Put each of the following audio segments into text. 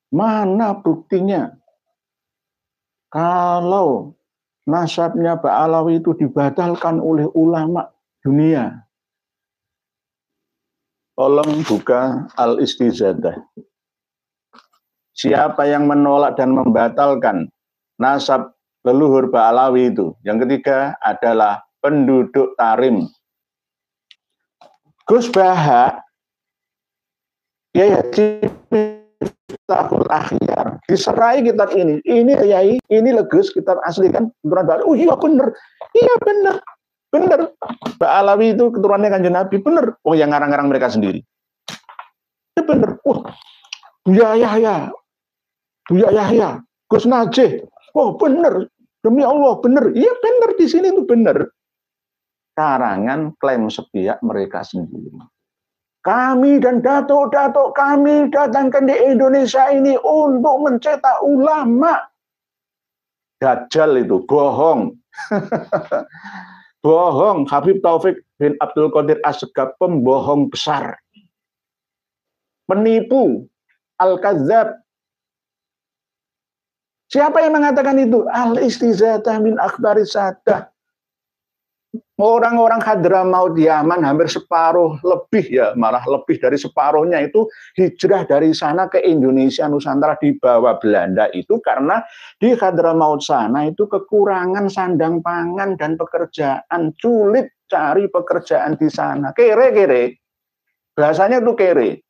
Mana buktinya kalau nasabnya Ba'alawi itu dibatalkan oleh ulama dunia? Tolong buka Al-Istizadah. Siapa yang menolak dan membatalkan nasab leluhur Ba'alawi itu? Yang ketiga adalah penduduk Tarim. Gus Baha, ya Miftahul Akhyar, diserai kitab ini Yai, ini legus kitab asli kan, keturunan Ba'alawi. Oh iya bener, Ba'alawi itu keturunannya Kanjeng Nabi, bener. Oh yang ngarang-ngarang mereka sendiri. Ya bener. Buya Yahya, Gus Najih. Oh bener, demi Allah bener. Iya bener, di sini itu bener. Karangan klaim sepihak mereka sendiri. Kami dan datuk-datuk kami datangkan di Indonesia ini untuk mencetak ulama. Dajjal itu, bohong. Bohong. Habib Taufik bin Abdul Qadir As-Segaf, pembohong besar. Penipu, al-kadzab. Siapa yang mengatakan itu? Al-Istizadah min akhbaris sadah. Orang-orang Hadramaut Yaman hampir separuh lebih, ya malah lebih dari separuhnya itu hijrah dari sana ke Indonesia Nusantara di bawah Belanda itu karena di Hadramaut sana itu kekurangan sandang pangan dan pekerjaan, sulit cari pekerjaan di sana. Kere bahasanya tuh kere.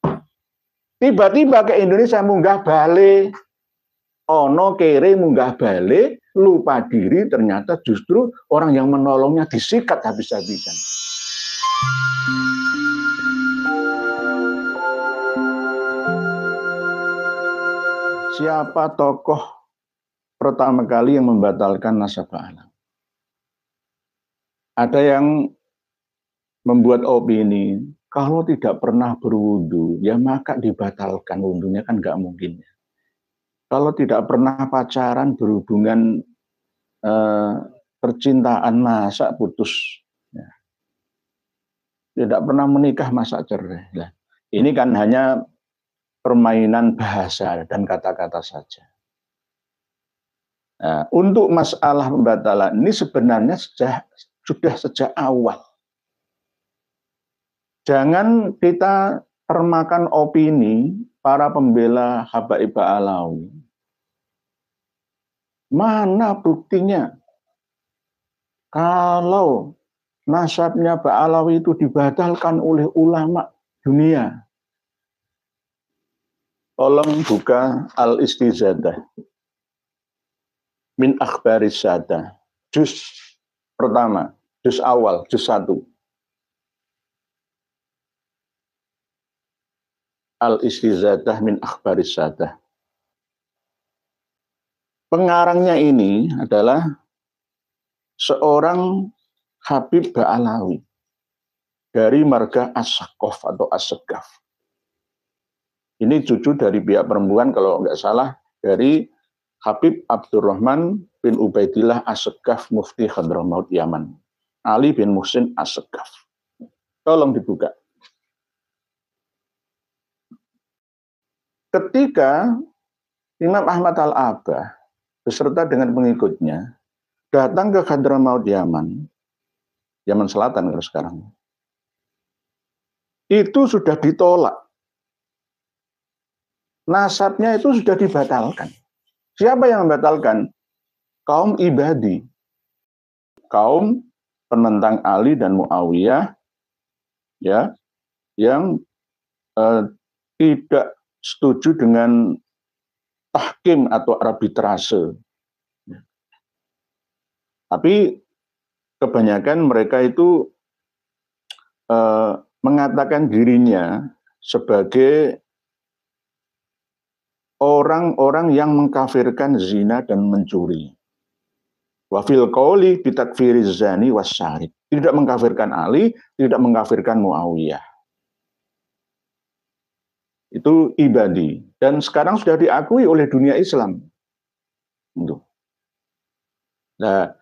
Tiba-tiba ke Indonesia munggah balik, ono kere munggah balik, lupa diri, ternyata justru orang yang menolongnya disikat habis-habisan. Siapa tokoh pertama kali yang membatalkan nasab Ba'alawi? Ada yang membuat opini, kalau tidak pernah berwudu, ya maka dibatalkan wudunya, kan nggak mungkin. Kalau tidak pernah pacaran, berhubungan percintaan, masa putus? Ya. Tidak pernah menikah, masa cerai? Nah, ini kan hanya permainan bahasa dan kata-kata saja. Nah, untuk masalah pembatalan ini sebenarnya sudah sejak awal. Jangan kita termakan opini para pembela Habaib Ba'alawi. Mana buktinya kalau nasabnya Ba'alawi itu dibatalkan oleh ulama dunia? Tolong buka Al-Istizadah min akhbaris sadah. Juz pertama, juz awal, juz 1. Al-Istizadah min akhbaris sadah. Pengarangnya ini adalah seorang Habib Ba'alawi dari marga As-Sakaf atau As-Segaf. Ini cucu dari pihak perempuan kalau nggak salah dari Habib Abdurrahman bin Ubaidillah As-Segaf Mufti Hadramaut Yaman, Ali bin Muhsin As-Segaf. Tolong dibuka. Ketika Imam Ahmad Al-Abah beserta dengan pengikutnya datang ke Hadramaut Yaman, Yaman Selatan kalau sekarang, itu sudah ditolak. Nasabnya itu sudah dibatalkan. Siapa yang membatalkan? Kaum ibadi, kaum penentang Ali dan Muawiyah, ya, yang tidak setuju dengan tahkim atau arbitrase. Tapi kebanyakan mereka itu mengatakan dirinya sebagai orang-orang yang mengkafirkan zina dan mencuri. Wa fil qauli bitakfiriz zani wasyarib. Tidak mengkafirkan Ali, tidak mengkafirkan Muawiyah. Itu ibadi. Dan sekarang sudah diakui oleh dunia Islam. Nah,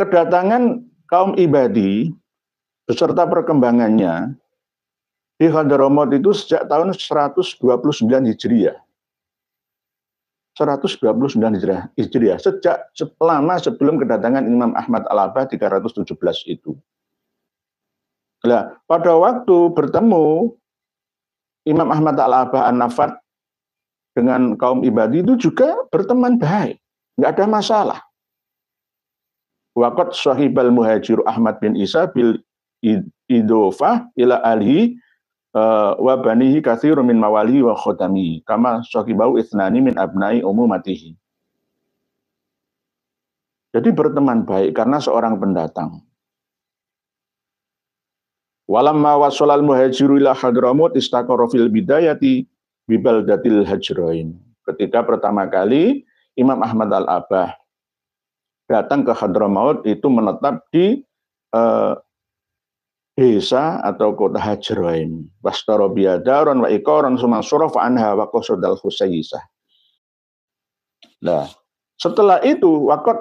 kedatangan kaum ibadi beserta perkembangannya di Hadramaut itu sejak tahun 129 Hijriah. 129 Hijriah, sejak lama sebelum kedatangan Imam Ahmad Al-Abah 317 itu. Nah, pada waktu bertemu Imam Ahmad Al-Abah An-Nafat dengan kaum Ibadi itu juga berteman baik, nggak ada masalah. Waqat sahibal muhajir Ahmad bin Isa bil idofah ila alihi wa banihi katsirun min mawali wa khotami kama sahibau itsnani min abnai umumatihi. Jadi berteman baik karena seorang pendatang. Walamma wasolal muhajiru ila Hadramut istaqarra fil bidayati bibaldatil hajrain. Ketika pertama kali Imam Ahmad Al-Abah datang ke Hadramaut itu menetap di desa atau kota Hajrain. Wastara biyadaron wa iqaran summa surafa anha wa qasadal Husaysah. Nah, setelah itu waqat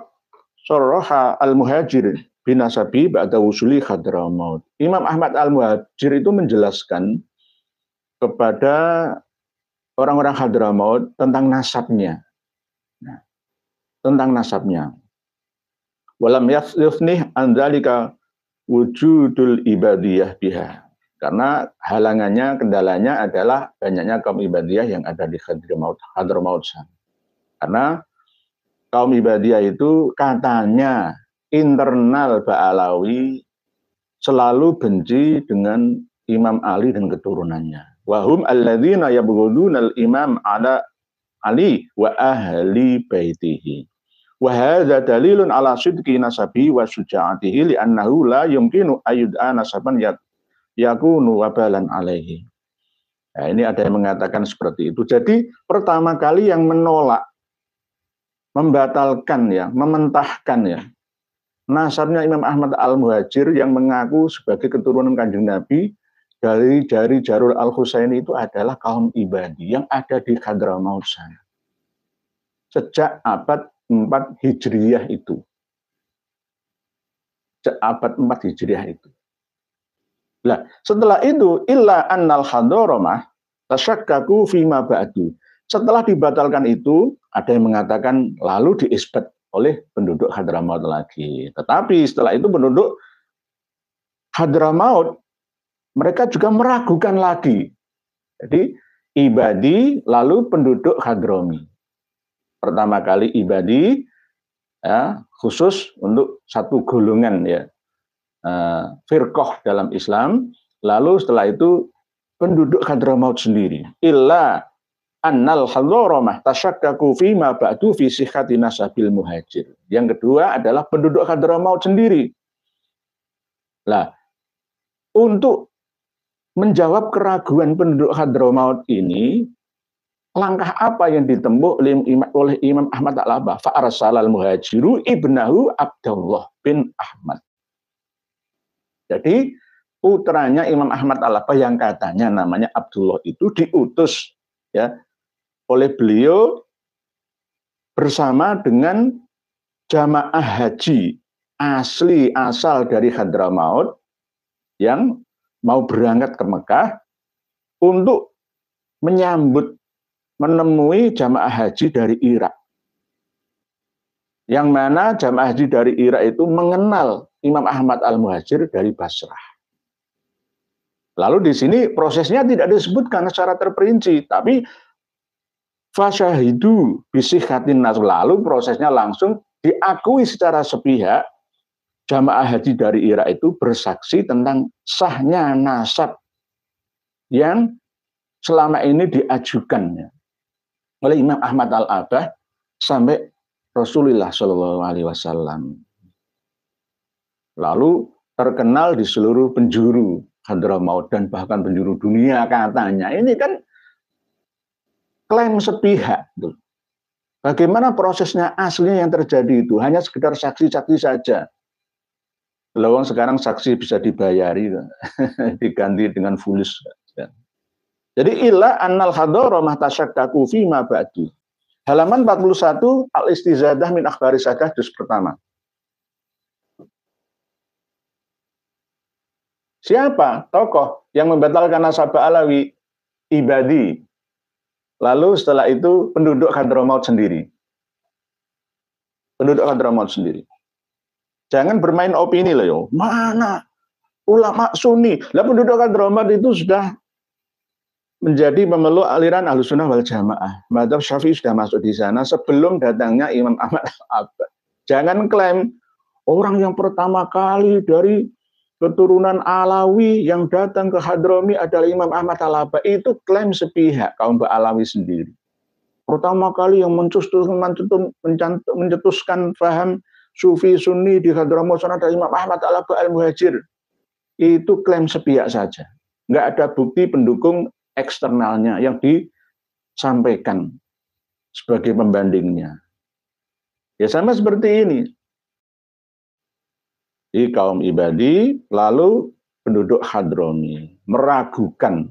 saraha al-muhajir binasabi ba'da wusuli Hadramaut. Imam Ahmad Al-Muhajir itu menjelaskan kepada orang-orang Hadramaut tentang nasabnya. Nah, tentang nasabnya. Walam yafnih andzalika wujudul ibadiyah biha. Karena halangannya, kendalanya adalah banyaknya kaum ibadiyah yang ada di Hadramaut sana. Karena kaum ibadiyah itu katanya internal Ba'alawi selalu benci dengan Imam Ali dan keturunannya. Wahum alladzina yabghudunal imam ala Ali wa ahli baitihi. Wa hadza dalilun ala sidqi nasabi wa syuja'atihi li'annahu la yumkinu ayyud'a nasaban yakunu wabalan alaihi. Nah, ini ada yang mengatakan seperti itu. Jadi pertama kali yang menolak, membatalkan ya, mementahkan ya nasabnya Imam Ahmad Al-Muhajir yang mengaku sebagai keturunan Kanjeng Nabi dari Jarul Al-Husaini itu adalah kaum Ibadi yang ada di Hadramaut sana. Sejak abad 4 Hijriah itu. Abad 4 Hijriah itu. Nah, setelah itu illa annal hadharamah tasyakkaku fima ba'du. Setelah dibatalkan itu, ada yang mengatakan lalu diisbat oleh penduduk Hadramaut lagi. Tetapi setelah itu penduduk Hadramaut mereka juga meragukan lagi. Jadi Ibadi lalu penduduk Hadrami. Pertama kali Ibadi ya, khusus untuk satu golongan ya firqah dalam Islam. Lalu setelah itu penduduk Hadramaut sendiri. Illa annal hadharamah tasyakkaku fima ba'du fi sihhati nasabil muhajir. Yang kedua adalah penduduk Hadramaut sendiri. Nah, untuk menjawab keraguan penduduk Hadramaut ini, langkah apa yang ditempuh oleh Imam Ahmad Al-Abah? Fa'arsalal muhajiru ibnahu Abdullah bin Ahmad. Jadi putranya Imam Ahmad Al-Abah yang katanya namanya Abdullah itu diutus ya oleh beliau bersama dengan jamaah haji asal dari Hadramaut yang mau berangkat ke Mekah untuk menemui jamaah haji dari Irak. Yang mana jamaah haji dari Irak itu mengenal Imam Ahmad Al-Muhajir dari Basrah. Lalu di sini prosesnya tidak disebutkan secara terperinci, tapi fasyahidu bisihhatin nas. Lalu prosesnya langsung diakui secara sepihak. Jamaah haji dari Irak itu bersaksi tentang sahnya nasab yang selama ini diajukan oleh Imam Ahmad Al-Abah sampai Rasulullah SAW. Lalu terkenal di seluruh penjuru Hadramaut dan bahkan penjuru dunia katanya. Ini kan klaim sepihak. Bagaimana prosesnya aslinya yang terjadi itu? Hanya sekedar saksi-saksi saja. Lawang sekarang saksi bisa dibayari, diganti dengan fulus. Jadi illa annal hadharamah tasyakkaku fima ba'du. Halaman 41 Al-Istizadah min Akhbari Sadah juz pertama. Siapa tokoh yang membatalkan nasab Alawi? Ibadi. Lalu setelah itu penduduk Hadramaut sendiri. Penduduk Hadramaut sendiri. Jangan bermain opini loh, yo. Mana ulama Sunni? Lah penduduk Hadramaut itu sudah menjadi pemeluk aliran Ahlussunnah wal Jamaah. Madzhab Syafi'i sudah masuk di sana sebelum datangnya Imam Ahmad Al-Abbad. Jangan klaim orang yang pertama kali dari keturunan Alawi yang datang ke Hadrami adalah Imam Ahmad Al-Abbad. Itu klaim sepihak kaum Alawi sendiri. Pertama kali yang mencetuskan paham Sufi Sunni di Hadramaut sana adalah Imam Ahmad Al-Abbad Al-Muhajir. Itu klaim sepihak saja. Nggak ada bukti pendukung eksternalnya yang disampaikan sebagai pembandingnya. Ya sama seperti ini. Di kaum Ibadi, lalu penduduk Hadrami meragukan.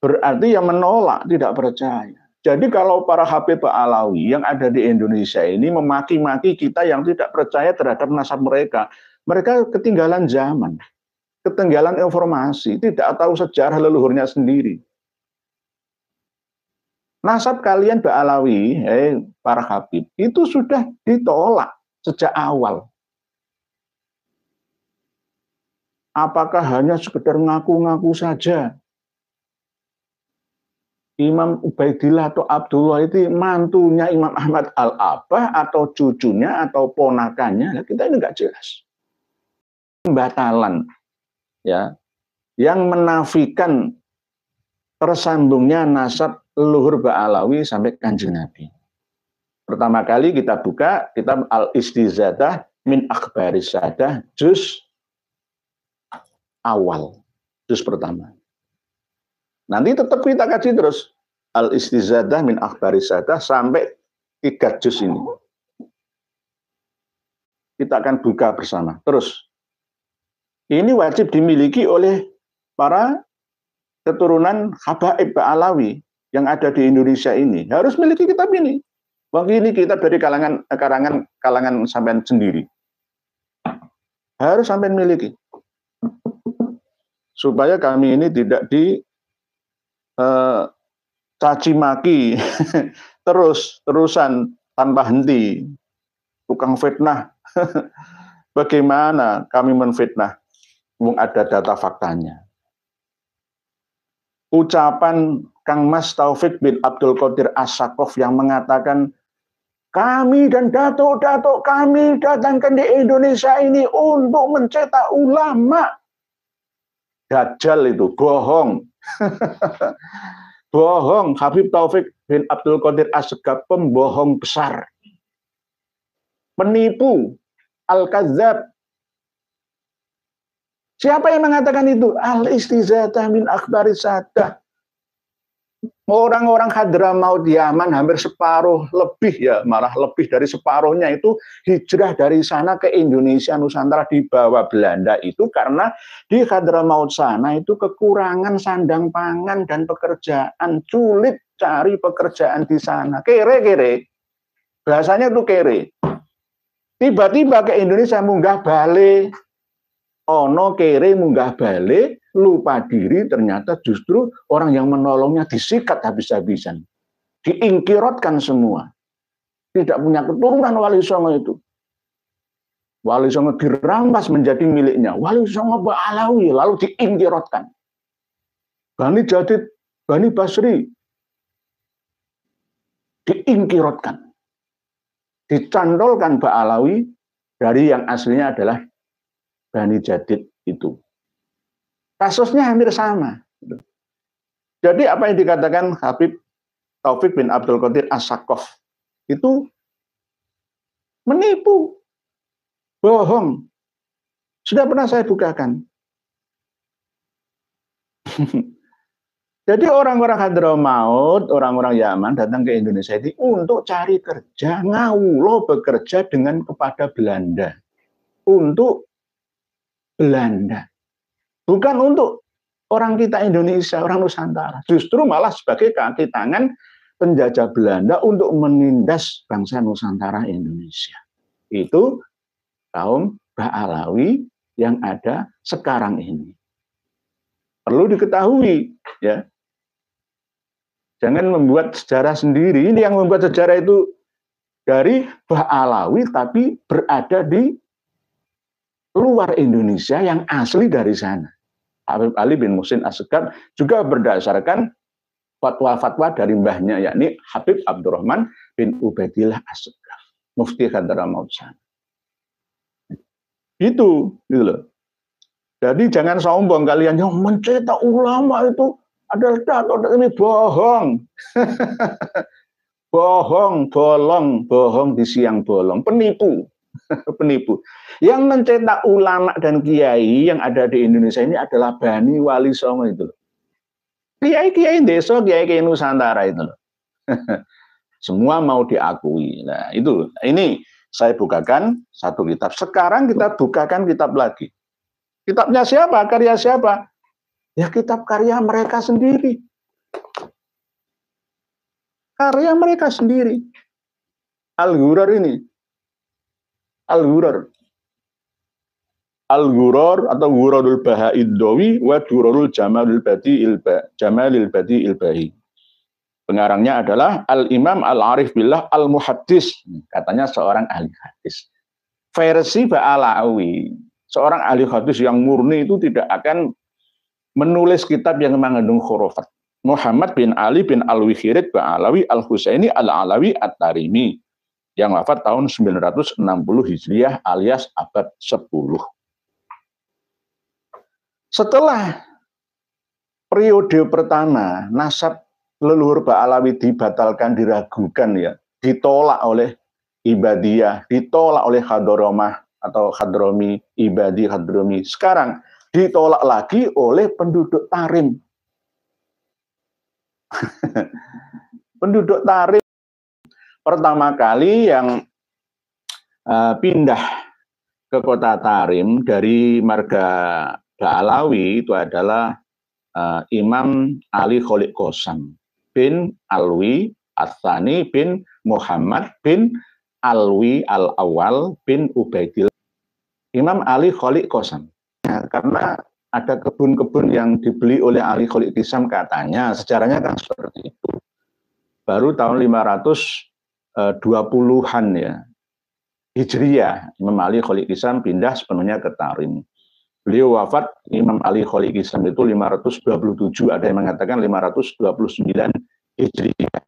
Berarti yang menolak, tidak percaya. Jadi kalau para Habib Alawi yang ada di Indonesia ini memaki-maki kita yang tidak percaya terhadap nasab mereka, mereka ketinggalan zaman, ketinggalan informasi, tidak tahu sejarah leluhurnya sendiri. Nasab kalian Alawi, para Habib, itu sudah ditolak sejak awal. Apakah hanya sekedar ngaku-ngaku saja? Imam Ubaidillah atau Abdullah itu mantunya Imam Ahmad Al-Abbad atau cucunya atau ponakannya, nah, kita ini nggak jelas. Pembatalan ya yang menafikan tersambungnya nasab leluhur Ba'alawi sampai Kanjeng Nabi. Pertama kali kita buka kitab Al-Istizadah min Akhbaris Sadah juz awal, juz pertama. Nanti tetap kita kaji terus Al-Istizadah min Akhbaris Sadah sampai 3 juz ini. Kita akan buka bersama. Terus, ini wajib dimiliki oleh para keturunan Habaib Ba'alawi yang ada di Indonesia ini. Harus miliki kitab ini. Wah, ini kitab dari kalangan sampean sendiri. Harus sampean miliki. Supaya kami ini tidak caci maki terusan tanpa henti, tukang fitnah. Bagaimana kami menfitnah? Ada data faktanya. Ucapan Kang Mas Taufik bin Abdul Qadir As-Saqqaf yang mengatakan kami dan datuk-datuk kami datangkan di Indonesia ini untuk mencetak ulama. Dajjal itu, bohong. Bohong. Habib Taufik bin Abdul Qadir As-Saqqaf pembohong besar, penipu, al-kadzab. Siapa yang mengatakan itu? Al-Istizadah min Akhbaris Sadah. Orang-orang Hadramaut Yaman hampir separuh lebih ya, malah lebih dari separuhnya itu hijrah dari sana ke Indonesia Nusantara di bawah Belanda itu karena di Hadramaut sana itu kekurangan sandang pangan dan pekerjaan, sulit cari pekerjaan di sana. Kere-kere, bahasanya tuh kere. Tiba-tiba ke Indonesia munggah balik, ono kere munggah balik, lupa diri, ternyata justru orang yang menolongnya disikat habis-habisan. Diingkirotkan semua. Tidak punya keturunan Wali Songo itu. Wali Songo dirampas menjadi miliknya. Wali Songo Ba'alawi lalu diingkirotkan. Bani Jadid, Bani Basri diingkirotkan. Dicandolkan Ba'alawi dari yang aslinya adalah Bani Jadid itu. Kasusnya hampir sama. Jadi apa yang dikatakan Habib Taufik bin Abdul Qadir As-Saqqaf itu menipu, bohong. Sudah pernah saya bukakan. Jadi orang-orang Hadramaut, orang-orang Yaman datang ke Indonesia ini untuk cari kerja, ngawulo bekerja kepada Belanda. Untuk Belanda. Bukan untuk orang kita Indonesia, orang Nusantara. Justru malah sebagai kaki tangan penjajah Belanda untuk menindas bangsa Nusantara Indonesia. Itu kaum Ba'alawi yang ada sekarang ini. Perlu diketahui, ya. Jangan membuat sejarah sendiri. Ini yang membuat sejarah itu dari Ba'alawi tapi berada di luar Indonesia yang asli dari sana. Habib Ali bin Muhsin Assegaf juga berdasarkan fatwa-fatwa dari mbahnya, yakni Habib Abdurrahman bin Ubaidillah Assegaf, Mufti Hadramaut Sana. Itu, gitu loh. Jadi jangan sombong kalian yang mencetak ulama itu adalah dato ini bohong. Bohong, bolong, bohong di siang bolong, penipu. Penipu. Yang mencetak ulama dan kiai yang ada di Indonesia ini adalah Bani Wali Songo itu. Kiai-kiai desa, kiai-kiai Nusantara itu loh. Semua mau diakui. Nah, itu. Ini saya bukakan satu kitab. Sekarang kita bukakan kitab lagi. Kitabnya siapa? Karya siapa? Ya kitab karya mereka sendiri. Karya mereka sendiri. Al-Ghurar ini. Al-Ghurar. Al-Ghurar atau Ghurarul Baha'iddawi wa Durarul Jamalil Badi Ilbahi. Pengarangnya adalah Al-Imam Al-Arif Billah Al-Muhaddis. Katanya seorang ahli hadis. Versi Ba'alawi. Seorang ahli hadis yang murni itu tidak akan menulis kitab yang mengandung khurafat. Muhammad bin Ali bin Al-Wikhirid Ba'alawi Al-Husaini Al-Alawi At-Tarimi. Yang wafat tahun 960 Hijriah alias abad 10. Setelah periode pertama, nasab leluhur Ba'alawi dibatalkan, diragukan ya, ditolak oleh Ibadiyah, ditolak oleh Hadromah atau Hadromi, Ibadi, Hadromi. Sekarang ditolak lagi oleh penduduk Tarim. Penduduk Tarim pertama kali yang pindah ke kota Tarim dari marga Ba'alawi itu adalah Imam Ali Kholik Qosam bin Alwi Atsani bin Muhammad bin Alwi Al-Awal bin Ubaidillah. Imam Ali Kholik Qosam. Nah, karena ada kebun-kebun yang dibeli oleh Ali Kholik Qosam katanya, sejarahnya kan seperti itu. Baru tahun 520-an ya, Hijriyah, Imam Ali Kholik Qosam pindah sepenuhnya ke Tarim. Beliau wafat, Imam Ali Kholik Qosam itu 527, ada yang mengatakan 529 Hijriyah.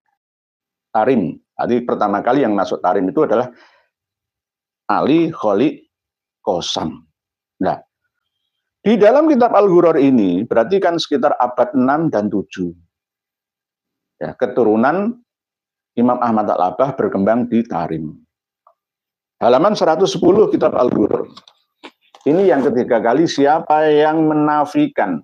Tarim, jadi pertama kali yang masuk Tarim itu adalah Ali Kholik Qosam. Nah, di dalam kitab Al-Ghurar ini, berarti kan sekitar abad 6 dan 7. Ya, keturunan Imam Ahmad Al-Abbah berkembang di Tarim. Halaman 110 kitab Al-Ghurar. Ini yang ketiga kali, siapa yang menafikan,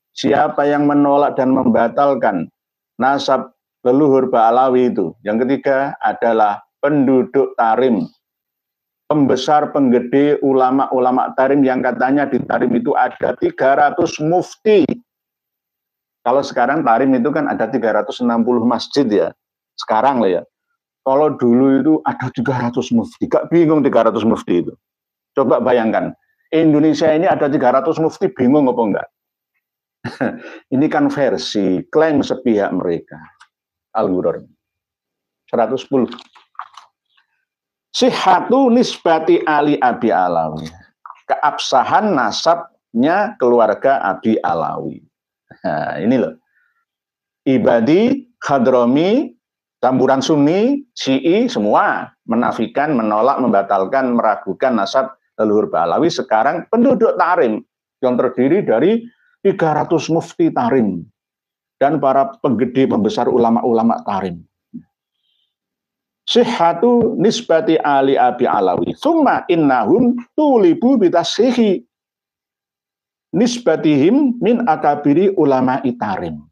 siapa yang menolak dan membatalkan nasab leluhur Ba'alawi itu. Yang ketiga adalah penduduk Tarim. Pembesar, penggede, ulama-ulama Tarim yang katanya di Tarim itu ada 300 mufti. Kalau sekarang Tarim itu kan ada 360 masjid ya. Sekarang lah ya. Kalau dulu itu ada 300 mufti. Gak bingung 300 mufti itu. Coba bayangkan. Indonesia ini ada 300 mufti, bingung apa enggak? Ini kan versi, klaim sepihak mereka. Al-Ghurar 110. Sihhatu nisbati Ali Abi Alawi. Keabsahan nasabnya keluarga Abi Alawi. Nah, ini loh. Ibadi, Hadromi, campuran Sunni, Syi'i, semua menafikan, menolak, membatalkan, meragukan nasab leluhur Ba'alawi. Sekarang penduduk Tarim yang terdiri dari 300 mufti Tarim dan para penggede pembesar ulama-ulama Tarim. Sihhatu nisbati Ali Abi Alawi. Summa innahum tulibu bitasihi nisbatihim min akabiri ulama Tarim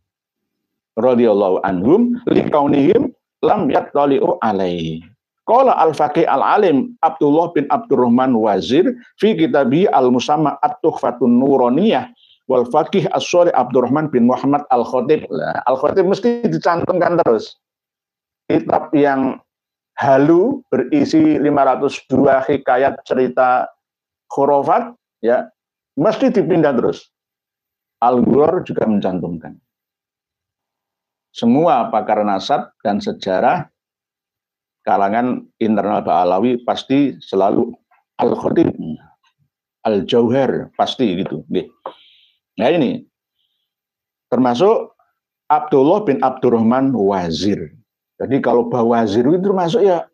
radhiyallahu anhum liqaunihim lam yattali'u alaihi. Qala al-faqih al-alim Abdullah bin Abdurrahman Wazir fi kitabi al-musamma at-tuhfatun nuraniyah wal faqih as-shalih Abdurrahman bin Muhammad al-Khatib. Al-Khatib mesti dicantumkan terus. Kitab yang halu berisi 502 hikayat cerita khurafat ya, mesti dipindah terus. Al-Ghurar juga mencantumkan. semua pakar nasab dan sejarah kalangan internal Ba'alawi pasti selalu Al-Khatib, Al-Jauhar, pasti gitu. Nah ini, termasuk Abdullah bin Abdurrahman Wazir. Jadi kalau Bawazir itu termasuk ya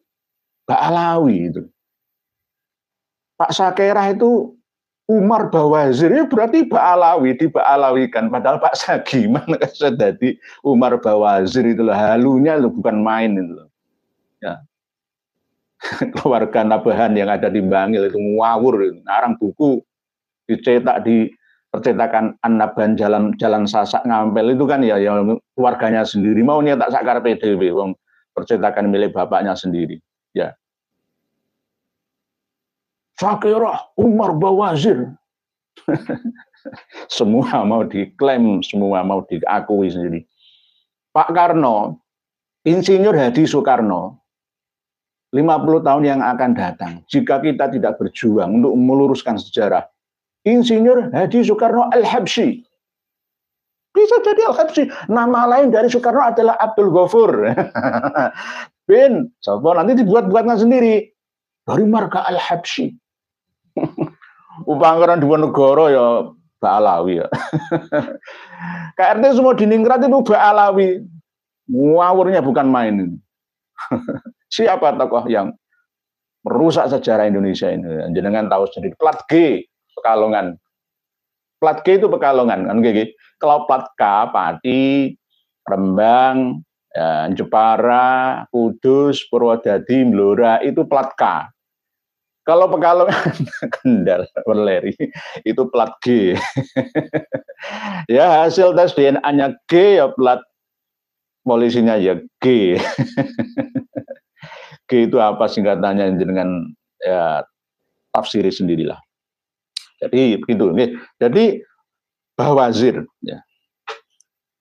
Ba'alawi itu. Pak Sakerah itu Umar Bawazir, ya berarti Ba'alawi, diba'alawikan. Padahal Pak Sagiman jadi Umar Bawazir itu loh, halunya loh, bukan main itu loh. Ya. Keluarga Nabahan yang ada di Bangil itu ngawur, ngarang buku dicetak di percetakan An-Nabahan Jalan Sasak Ngampel itu kan ya keluarganya sendiri mau nyetak sakar PDW, percetakan milik bapaknya sendiri. Ya. Sakerah Umar Bawazir. Semua mau diklaim, semua mau diakui sendiri. Pak Karno, Insinyur Hadi Soekarno, 50 tahun yang akan datang, jika kita tidak berjuang untuk meluruskan sejarah, Insinyur Hadi Soekarno Al-Habsyi. Bisa jadi Al-Habsyi. Nama lain dari Soekarno adalah Abdul Ghafur. Bin, sopo nanti dibuat-buatnya sendiri. Dari marga Al-Habsyi. Pangeran Diponegoro ya Ba'alawi ya. KRT semua di Ningrat itu Ba'alawi. Ngawurnya bukan main. Siapa tokoh yang merusak sejarah Indonesia ini? Jenengan tahu sendiri. Plat G, Pekalongan. Plat G itu Pekalongan. Kan gitu. Kalau plat K, Pati, Rembang, ya, Jepara, Kudus, Purwodadi, Blora, itu plat K. Kalau Pekalongan, Kendal, Weleri, itu plat G. Ya hasil tes DNA-nya G, ya plat polisinya ya G. G itu apa singkatannya dengan ya, tafsiri sendirilah. Jadi begitu. Jadi Bawazir, ya.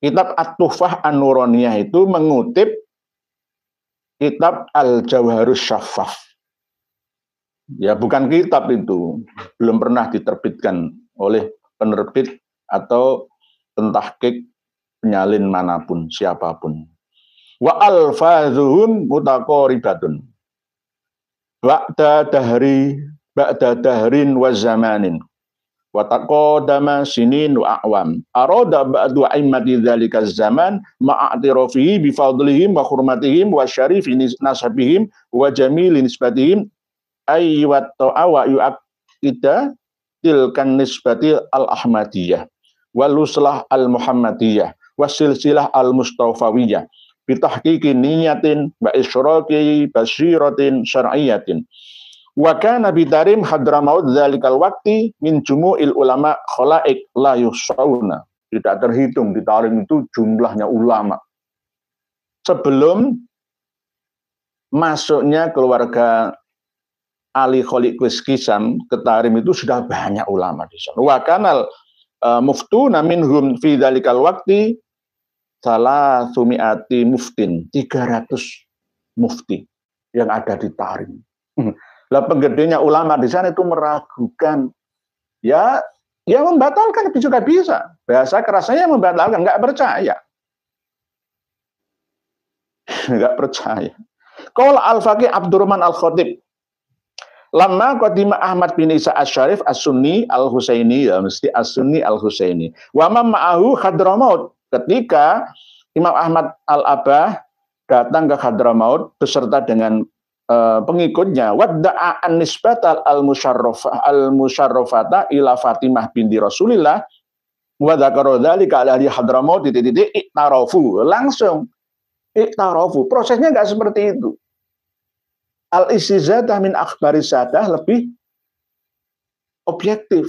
Kitab At-Tuhfah An-Nuraniyah itu mengutip kitab Al-Jawharus Syaffaf. Ya bukan kitab itu, belum pernah diterbitkan oleh penerbit atau pentahqiq penyalin manapun, siapapun. Wa alfazuhum mutaqaribatun. Ba'da dahrin wa zamanin. Wa taqadama sinin wa a'wam. Arada ba'du a'immati dzalika zaman ma'atirafihi bi fadlihim wa hurmatihim wa syarifi nasabihim wa jamili nisbatihim ayyat ta'awa yu'aqida tilkan nisbati al-ahmadiyah wal uslah al-muhammadiyah wasilsilah al-mustafawiyah bitahqiqi niyatin wa isyraqi basiratin syar'iyatin wa kana bitarim hadramaut dzalikal waqti min jumu'il ulama khalaik la yusawna. Tidak terhitung di Tarim itu jumlahnya ulama. Sebelum masuknya keluarga Ali Kholik Kisam ke Tarim itu sudah banyak ulama di sana. Wa kanal muftuna minhum fi dzalikal waqti salah sumiati muftin, 300 mufti yang ada di Tarim. Lah penggedenya ulama di sana itu meragukan, ya membatalkan juga bisa. Bahasa kerasanya membatalkan, nggak percaya. Nggak percaya. Qala Al-Faqih Abdurrahman Al-Khatib, lama qadima Ahmad bin Isa Asy-Syarif As-Sunni Al-Husaini, ya mesti As-Sunni Al-Husaini. Wa ma ma'ahu Hadramaut, ketika Imam Ahmad Al-Abah datang ke Hadramaut beserta dengan pengikutnya, wadda'a an-nisbatal al-musyarrafata ila Fatimah binti Rasulillah wa dzakara dzalika ala Hadramaut titik-titik iktarafu, langsung iktarafu. Prosesnya enggak seperti itu. Al-istizadah min akhbari sadah lebih objektif.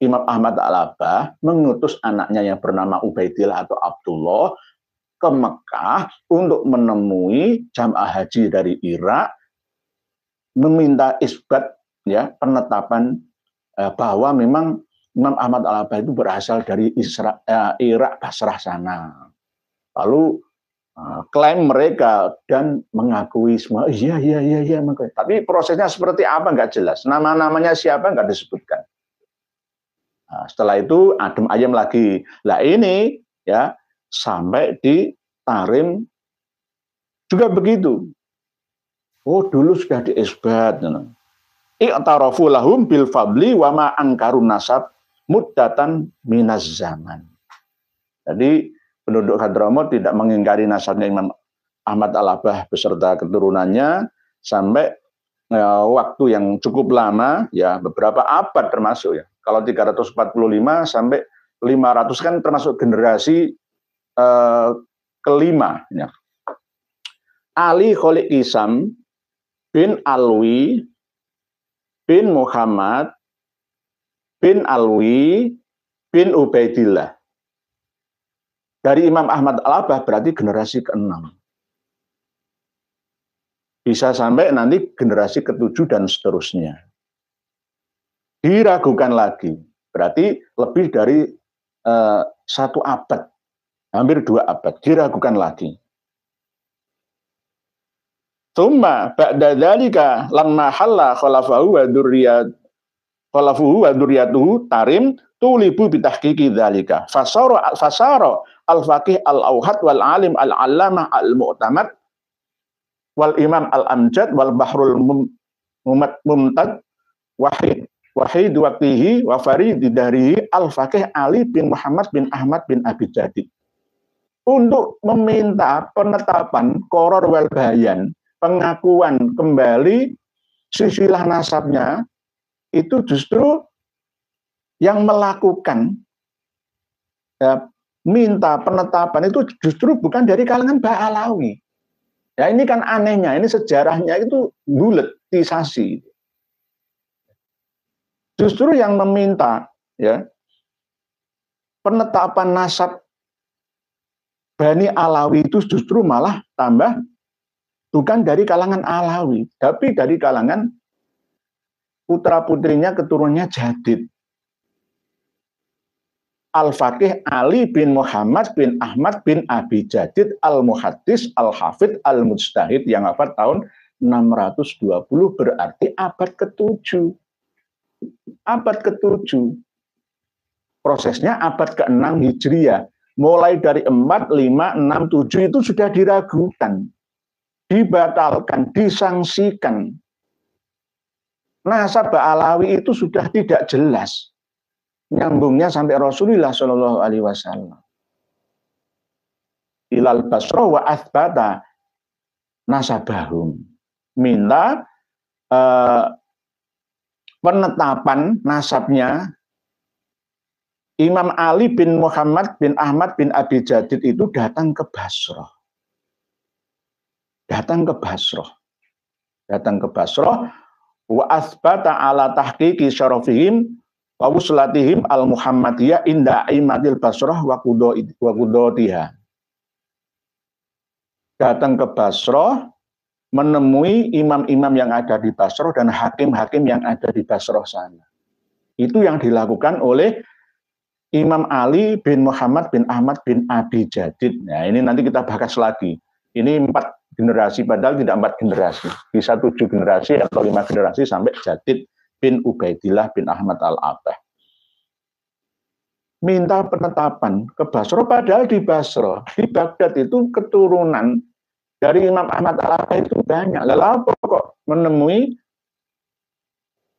Imam Ahmad Al-Abah mengutus anaknya yang bernama Ubaidillah atau Abdullah ke Mekah untuk menemui jamaah haji dari Irak, meminta isbat, ya, penetapan bahwa memang Imam Ahmad Al-Abah itu berasal dari Irak, Basrah sana. Lalu klaim mereka dan mengakui semua, iya. Tapi prosesnya seperti apa nggak jelas, nama-namanya siapa nggak disebutkan. Nah, setelah itu adem ayem lagi. Lah ini ya sampai di Tarim juga begitu. Oh, dulu sudah diisbat. I'tarafu lahum bil fadli wa ma angkarun nasab muddatan minaz zaman. Jadi penduduk Hadramaut tidak mengingkari nasabnya Imam Ahmad Al-Abah beserta keturunannya sampai waktu yang cukup lama, ya beberapa abad termasuk ya. Kalau 345 sampai 500 kan termasuk generasi kelima. Ya. Ali Kholik Isam bin Alwi bin Muhammad bin Alwi bin Ubaidillah. Dari Imam Ahmad Al-Abah berarti generasi ke-6. Bisa sampai nanti generasi ke-7 dan seterusnya. Diragukan lagi. Berarti lebih dari 1 abad. Hampir 2 abad. Diragukan lagi. Tsumma ba'da dzalika lamma halla khalafahu wa dzurriyyatuhu Tarim tulibu bitahqiqi dzalika. Fasara al-faqih al-auhad wal alim al-allamah al-mu'tamad wal imam al-amjad wal bahrul mumtad wahid waqtihi wa farid dari al-faqih Ali bin Muhammad bin Ahmad bin Abi Jadid untuk meminta penetapan qoror wal bayan, pengakuan kembali silsilah nasabnya, itu justru yang melakukan ya, minta penetapan itu justru bukan dari kalangan Ba'alawi. Ya ini kan anehnya, ini sejarahnya itu buletisasi. Justru yang meminta ya penetapan nasab Bani Alawi itu justru malah tambah bukan dari kalangan Alawi, tapi dari kalangan putra-putrinya, keturunannya Jadid. Al-Faqih Ali bin Muhammad bin Ahmad bin Abi Jadid Al-Muhaddis Al-Hafidh Al-Mujtahid yang wafat tahun 620 berarti abad ke-7. Abad ke-7. Prosesnya abad ke-6 Hijriah. Mulai dari 4, 5, 6, 7 itu sudah diragukan, dibatalkan, disangsikan. Nasab Ba'alawi itu sudah tidak jelas. Nyambungnya sampai Rasulullah Shallallahu Alaihi Wasallam. Ilal Basrah wa athbata nasabahum. Minta penetapan nasabnya Imam Ali bin Muhammad bin Ahmad bin Abi Jadid itu datang ke Basrah. Datang ke Basrah. Datang ke Basrah wa asbata ala tahqiqi syarafihim wa wuslatihim al-Muhammadiyah inda aimatil Basrah wa qudotiha. Datang ke Basrah menemui imam-imam yang ada di Basrah dan hakim-hakim yang ada di Basrah sana. Itu yang dilakukan oleh Imam Ali bin Muhammad bin Ahmad bin Abi Jadid. Nah, ini nanti kita bahas lagi. Ini 4 generasi, padahal tidak 4 generasi. Bisa 7 generasi atau 5 generasi sampai Jadid bin Ubaidillah bin Ahmad Al-Abah. Minta penetapan ke Basrah, padahal di Basrah, di Baghdad itu keturunan dari Imam Ahmad Al-Abah itu banyak. Lalu kok menemui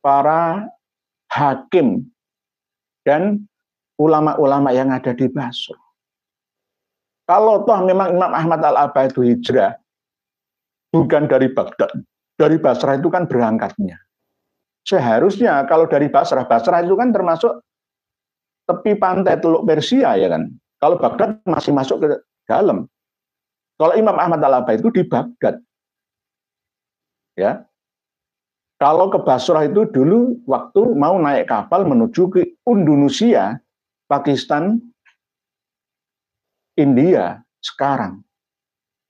para hakim dan ulama-ulama yang ada di Basrah. Kalau toh memang Imam Ahmad Al-Abah itu hijrah, bukan dari Baghdad, dari Basrah itu kan berangkatnya. Seharusnya kalau dari Basrah itu kan termasuk tepi pantai Teluk Persia ya kan. Kalau Baghdad masih masuk ke dalam. Kalau Imam Ahmad Al-Abah itu di Baghdad. Ya. Kalau ke Basrah itu dulu waktu mau naik kapal menuju ke Indonesia, Pakistan, India sekarang.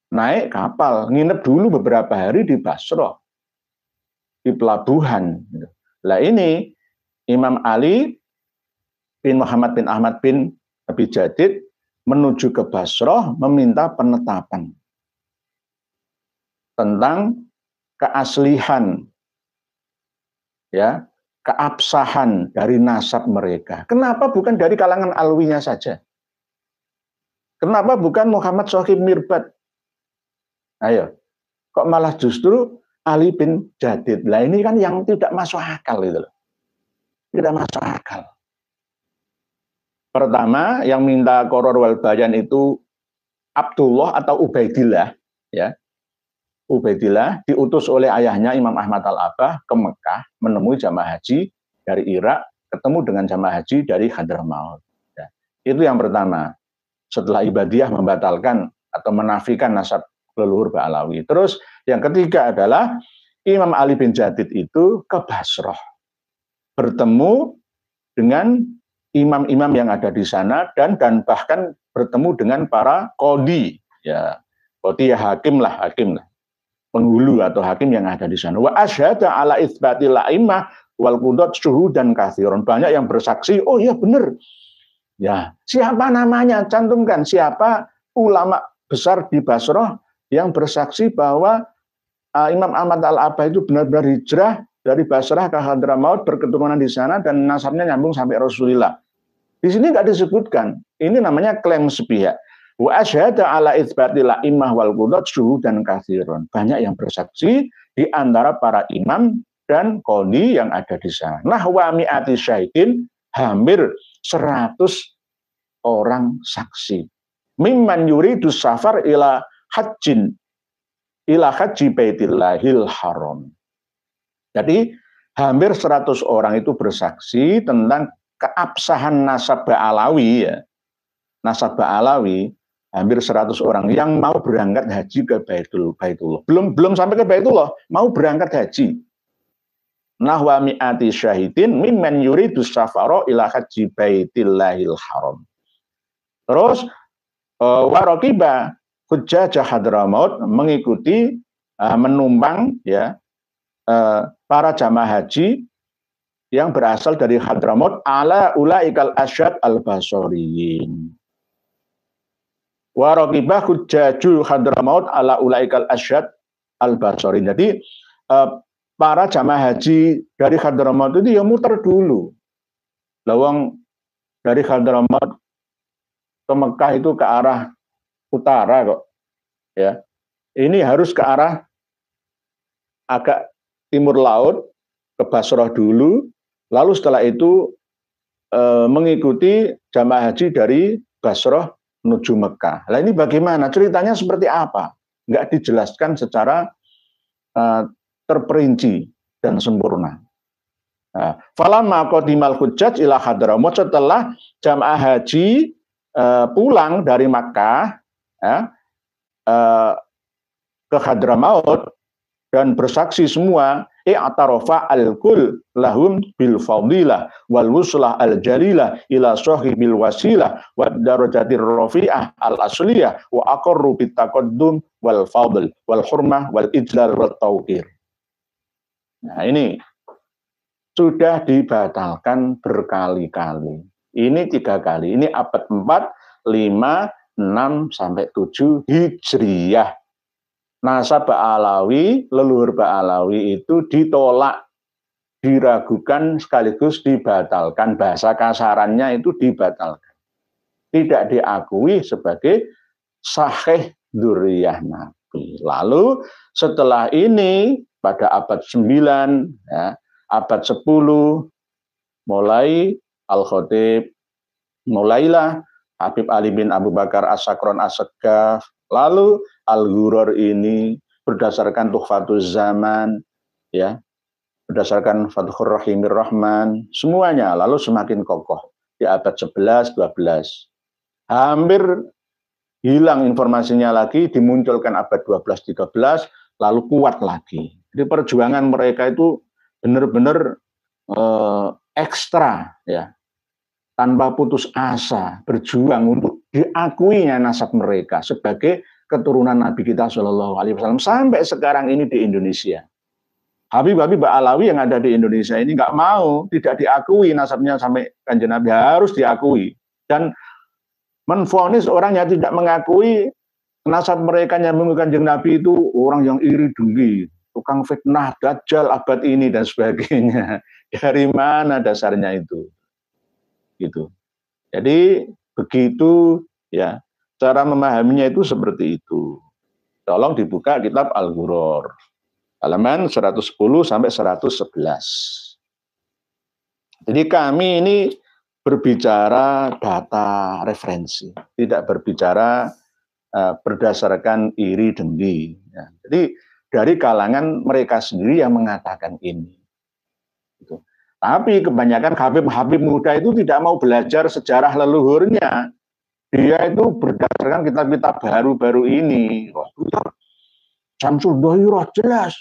Naik kapal, nginep dulu beberapa hari di Basrah, di pelabuhan. Lah ini Imam Ali bin Muhammad bin Ahmad bin Abi Jadid menuju ke Basrah meminta penetapan tentang keaslihan, ya, keabsahan dari nasab mereka. Kenapa bukan dari kalangan alwinya saja? Kenapa bukan Muhammad Shokib Mirbad? Ayo, kok malah justru Ali bin Jadid? Lah ini kan yang tidak masuk akal itu loh. Tidak masuk akal. Pertama, yang minta Qoror wal Bayan itu Abdullah atau Ubaidillah, ya. Ubaidillah diutus oleh ayahnya Imam Ahmad Al-Abbah ke Mekah menemui jamaah haji dari Irak, ketemu dengan jamaah haji dari Hadramaut. Ya. Itu yang pertama. Setelah Ibadiyah membatalkan atau menafikan nasab leluhur Ba'alawi. Terus yang ketiga adalah Imam Ali bin Jadid itu ke Basrah, bertemu dengan imam-imam yang ada di sana dan bahkan bertemu dengan para qadhi, ya qadhi ya hakim lah, penghulu atau hakim yang ada di sana. Wa asyhada ala itsbatil a'immah wal qudat syuhudan katsiran. Banyak yang bersaksi, oh iya benar. Ya, siapa namanya? Cantumkan siapa ulama besar di Basrah yang bersaksi bahwa Imam Ahmad Al-Abbah itu benar-benar hijrah dari Basrah ke Hadramaut, berketurunan di sana dan nasabnya nyambung sampai Rasulullah. Di sini nggak disebutkan. Ini namanya klaim sepihak. Wa asyhada ala itsbatil a'immah wal qudat syuhudan katsiran. Banyak yang bersaksi di antara para imam dan qadhi yang ada di sana. Nahwa mi'ati syahidin, hampir 100 orang saksi. Mimman yuridu safar ila haji baitillahil haram. Jadi hampir 100 orang itu bersaksi tentang keabsahan nasab Ba'alawi, ya. Nasab Ba'alawi hampir 100 orang yang mau berangkat haji ke Baitullah. Belum sampai ke Baitullah, mau berangkat haji. Nahwa mi'ati syahidin mimman yuridu safara ila haji baitillahil haram. Terus warokiba hujjajah Hadramaut mengikuti menumpang, ya, para jamaah haji yang berasal dari Hadramaut ala ulaikal asyad al-basoriyin. Warokiba hujjaju Hadramaut ala ulaikal asyad al-basoriyin. Jadi para jamaah haji dari Hadramaut itu ya muter dulu. Lawang dari Hadramaut ke Mekah itu ke arah utara kok, ya. Ini harus ke arah agak timur laut, ke Basrah dulu, lalu setelah itu mengikuti jamaah haji dari Basrah menuju Mekah. Nah ini bagaimana? Ceritanya seperti apa? Nggak dijelaskan secara terperinci dan sempurna. Falamma qadimal hujjaj ila Hadramaut, setelah jamaah haji pulang dari Makkah, ya, ke Hadramaut dan bersaksi semua, i'tarafa al-kul lahum bil fadilah wal wuslah al jalilah ila sahibil wasilah wa darajatir rafi'ah al asliyah wa aqarru bit taqaddum wal fadl wal hurmah wal ijlal wat tauqir. Nah, ini sudah dibatalkan berkali-kali. Ini 3 kali. Ini abad 4, 5, 6, sampai 7 Hijriyah. Nasab Ba'alawi, leluhur Ba'alawi itu ditolak, diragukan sekaligus dibatalkan. Bahasa kasarannya itu dibatalkan. Tidak diakui sebagai sahih dzurriyyah Nabi. Lalu setelah ini pada abad 9, ya, abad 10 mulai Al-Khatib, mulailah Habib Ali bin Abu Bakar As-Sakron As-Segaf, lalu Al-Ghuror ini berdasarkan Tuhfatuz Zaman, ya, berdasarkan Fathur Rahimir Rahman, semuanya lalu semakin kokoh di abad 11, 12. Hampir hilang informasinya lagi, dimunculkan abad 12, 13, lalu kuat lagi. Jadi perjuangan mereka itu benar-benar ekstra, ya, tanpa putus asa berjuang untuk diakuinya nasab mereka sebagai keturunan Nabi kita Shallallahu Alaihi Wasallam sampai sekarang ini di Indonesia. Habib-habib Ba'alawi yang ada di Indonesia ini nggak mau, tidak diakui nasabnya sampai Kanjeng Nabi, harus diakui, dan menvonis orang yang tidak mengakui nasab mereka nyambung ke Kanjeng Nabi itu orang yang iri dengki, tukang fitnah, dajjal abad ini dan sebagainya. Dari mana dasarnya itu? Gitu. Jadi begitu, ya, Cara memahaminya itu seperti itu. Tolong dibuka kitab Al-Ghuror, halaman 110 sampai 111. Jadi kami ini berbicara data referensi, tidak berbicara berdasarkan iri dengki. Ya. Jadi dari kalangan mereka sendiri yang mengatakan ini. Gitu. Tapi kebanyakan habib-habib muda itu tidak mau belajar sejarah leluhurnya. Dia itu berdasarkan kitab-kitab baru-baru ini. Syamsul Dohirah jelas.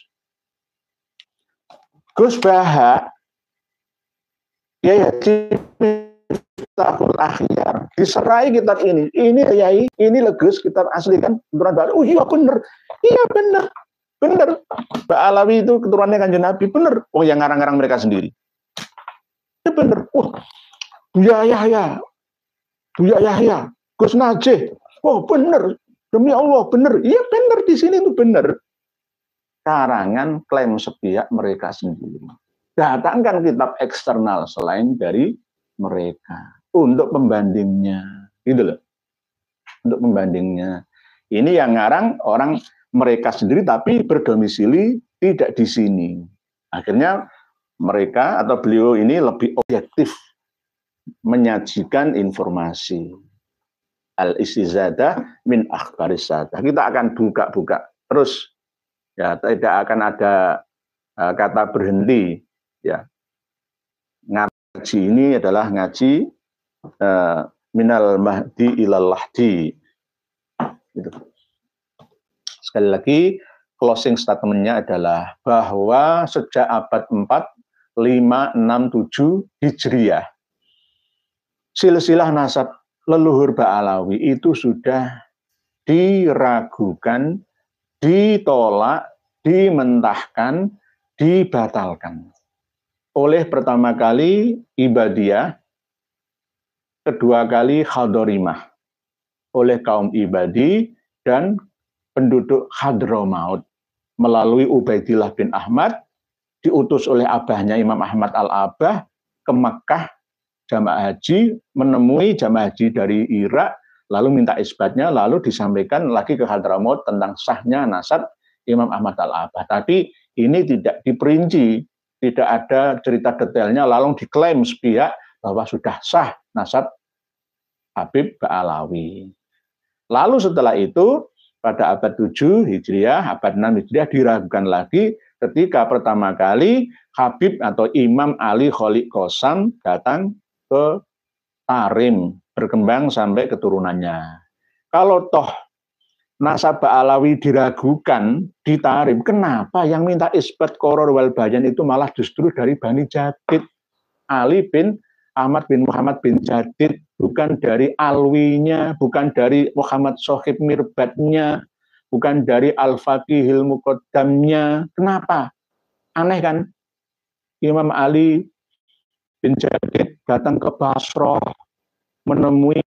Gus Baha, ya Miftahul Akhyar, diserai kitab ini. Ini Yai, ini legus kitab asli kan, keturunan baru. Oh iya bener, bener. Mbak Alawi itu keturunannya Kanjeng Nabi, bener. Oh yang ngarang-ngarang mereka sendiri. Ya bener. Wah, Buya Yahya, Gus Najih. Oh bener, demi Allah bener. Iya bener, di sini itu bener. Karangan klaim sepihak mereka sendiri. Datangkan kitab eksternal selain dari mereka untuk pembandingnya, gitu loh. Untuk pembandingnya. Ini yang ngarang orang mereka sendiri tapi berdomisili tidak di sini. Akhirnya mereka atau beliau ini lebih objektif menyajikan informasi. Al-istizadah min akhbaris sadah. Kita akan buka-buka terus. Ya, tidak akan ada kata berhenti. Ya, ngaji ini adalah ngaji minal mahdi ilal lahdi. Gitu. Sekali lagi, closing statementnya adalah bahwa sejak abad 4, 5, 6, 7 Hijriah, silsilah nasab leluhur Ba'alawi itu sudah diragukan, ditolak, dimentahkan, dibatalkan. Oleh pertama kali Ibadiyah, kedua kali Khadorimah, oleh kaum Ibadi dan penduduk Hadramaut melalui Ubaidillah bin Ahmad, diutus oleh abahnya Imam Ahmad Al-Abah ke Mekah jamaah haji, menemui jamaah haji dari Irak, lalu minta isbatnya, lalu disampaikan lagi ke Hadramaut tentang sahnya nasab Imam Ahmad Al-Abah. Tapi ini tidak diperinci, tidak ada cerita detailnya, lalu diklaim sepihak bahwa sudah sah nasab Habib Ba'alawi. Lalu setelah itu, pada abad 7 Hijriah, abad 6 Hijriah diragukan lagi ketika pertama kali Habib atau Imam Ali Khalid Qasam datang ke Tarim, berkembang sampai keturunannya. Kalau toh nasab Ba'alawi diragukan di Tarim, kenapa yang minta isbat Qoror wal Bayan itu malah justru dari Bani Jadid, Ali bin Ahmad bin Muhammad bin Jadid, bukan dari Alwinya, bukan dari Muhammad Sohib Mirbatnya, bukan dari Al-Faqihil Muqaddamnya. Kenapa? Aneh kan? Imam Ali bin Jadid datang ke Basrah, menemui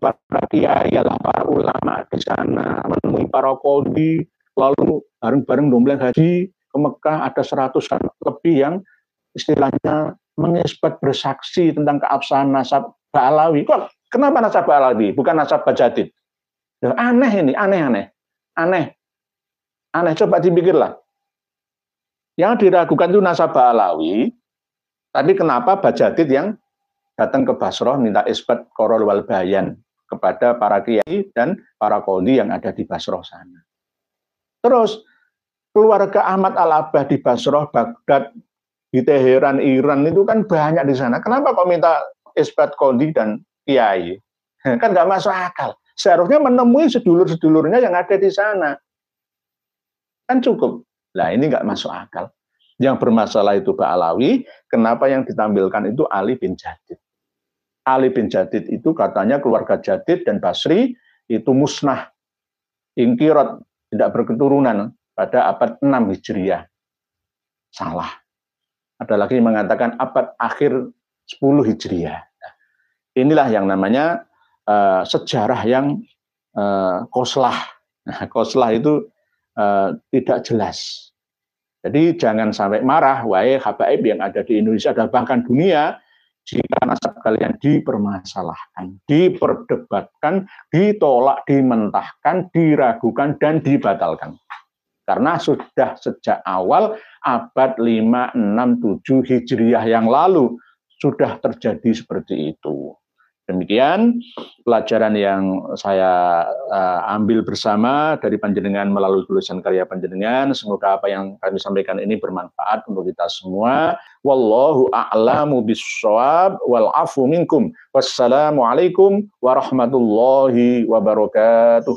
para kiai, para ulama di sana, menemui para qadhi, lalu bareng-bareng dombleng haji ke Mekah, ada 100 lebih yang istilahnya mengisbat bersaksi tentang keabsahan nasab Ba'alawi. Kok kenapa nasab Ba'alawi, bukan nasab Bajadid? Aneh ini, aneh. Coba dipikirlah. Yang diragukan itu nasab Ba'alawi, tapi kenapa Bajadid yang datang ke Basrah minta isbat Qoror wal Bayan kepada para kiai dan para qadhi yang ada di Basrah sana. Terus keluarga Ahmad Al-Abah di Basrah, Baghdad, di Teheran, Iran itu kan banyak di sana. Kenapa kok minta isbat qadhi dan kiai? Kan nggak masuk akal. Seharusnya menemui sedulur-sedulurnya yang ada di sana. Kan cukup. Nah ini nggak masuk akal. Yang bermasalah itu Ba'alawi, kenapa yang ditampilkan itu Ali bin Jadid. Ali bin Jadid itu katanya keluarga Jadid dan Basri itu musnah, ingkirat, tidak berketurunan pada abad 6 Hijriah. Salah. Ada lagi yang mengatakan abad akhir 10 Hijriah. Inilah yang namanya sejarah yang koslah. Nah, koslah itu tidak jelas. Jadi jangan sampai marah, wahai habaib yang ada di Indonesia dan bahkan dunia, jika nasab kalian dipermasalahkan, diperdebatkan, ditolak, dimentahkan, diragukan, dan dibatalkan. Karena sudah sejak awal abad 5, 6, 7 Hijriah yang lalu sudah terjadi seperti itu. Demikian pelajaran yang saya ambil bersama dari panjenengan melalui tulisan karya panjenengan. Semoga apa yang kami sampaikan ini bermanfaat untuk kita semua. Wallahu a'lamu bissawab wal afu minkum. Wassalamualaikum warahmatullahi wabarakatuh.